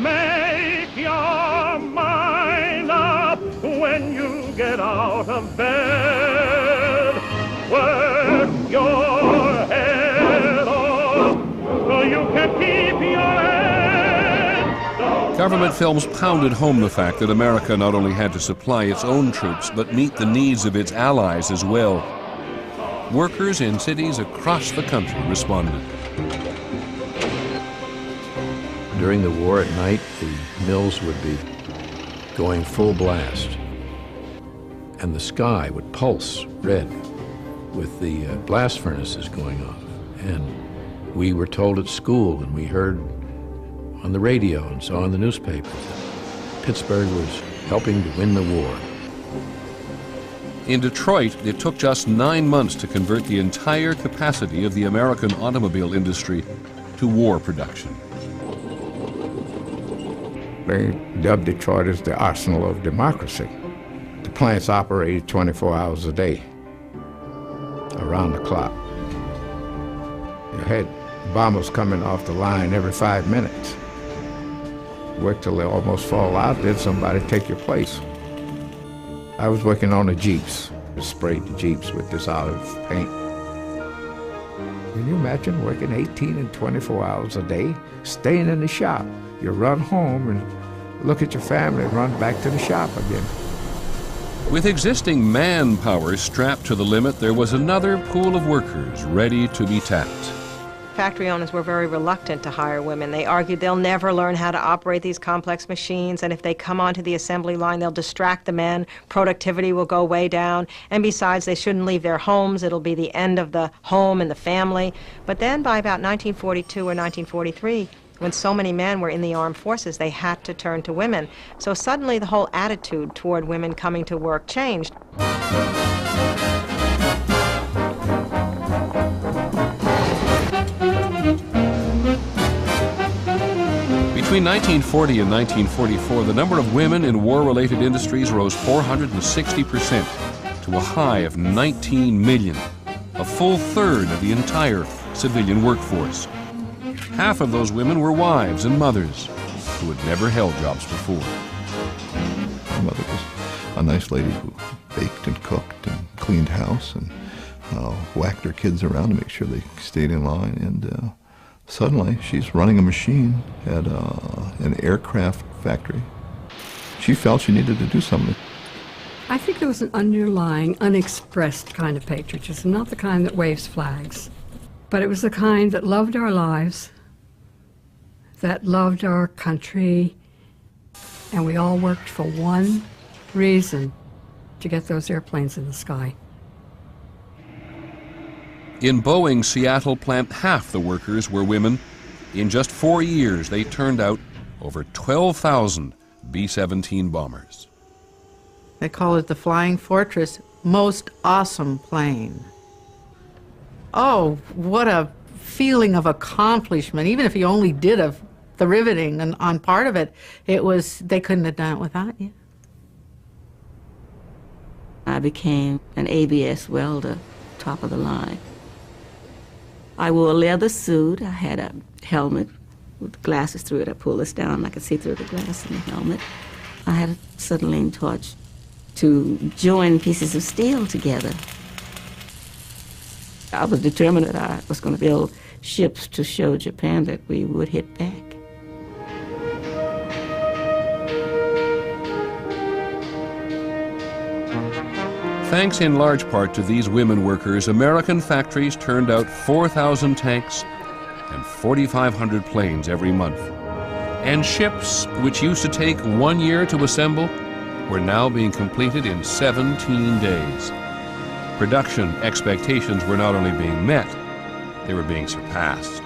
make your mind up when you get out of bed. Work your head off so you can keep your head. Government films pounded home the fact that America not only had to supply its own troops, but meet the needs of its allies as well. Workers in cities across the country responded. During the war at night, the mills would be going full blast, and the sky would pulse red with the blast furnaces going off. And we were told at school, and we heard on the radio and saw in the newspapers that Pittsburgh was helping to win the war. In Detroit, it took just 9 months to convert the entire capacity of the American automobile industry to war production. They dubbed Detroit as the arsenal of democracy. The plants operated 24 hours a day, around the clock. You had bombers coming off the line every 5 minutes. Work till they almost fall out, then somebody take your place. I was working on the Jeeps. We sprayed the Jeeps with this olive paint. Can you imagine working 18 and 24 hours a day, staying in the shop? You run home and look at your family and run back to the shop again. With existing manpower strapped to the limit, there was another pool of workers ready to be tapped. Factory owners were very reluctant to hire women. They argued they'll never learn how to operate these complex machines, and if they come onto the assembly line, they'll distract the men, productivity will go way down, and besides, they shouldn't leave their homes. It'll be the end of the home and the family. But then by about 1942 or 1943, when so many men were in the armed forces, they had to turn to women. So suddenly the whole attitude toward women coming to work changed. Between 1940 and 1944, the number of women in war-related industries rose 460% to a high of 19 million, a full third of the entire civilian workforce. Half of those women were wives and mothers who had never held jobs before. My mother was a nice lady who baked and cooked and cleaned house and whacked her kids around to make sure they stayed in line. And suddenly, she's running a machine at an aircraft factory. She felt she needed to do something. I think there was an underlying, unexpressed kind of patriotism, not the kind that waves flags, but it was the kind that loved our lives, that loved our country, and we all worked for one reason: to get those airplanes in the sky. In Boeing's Seattle plant, half the workers were women. In just 4 years, they turned out over 12,000 B-17 bombers. They call it the Flying Fortress. Most awesome plane. Oh, what a feeling of accomplishment. Even if you only did the riveting on part of it, they couldn't have done it without you. I became an ABS welder, top of the line. I wore a leather suit. I had a helmet with glasses through it. I pulled this down. I could see through the glass in the helmet. I had a acetylene torch to join pieces of steel together. I was determined that I was going to build ships to show Japan that we would hit back. Thanks in large part to these women workers, American factories turned out 4,000 tanks and 4,500 planes every month. And ships, which used to take 1 year to assemble, were now being completed in 17 days. Production expectations were not only being met, they were being surpassed.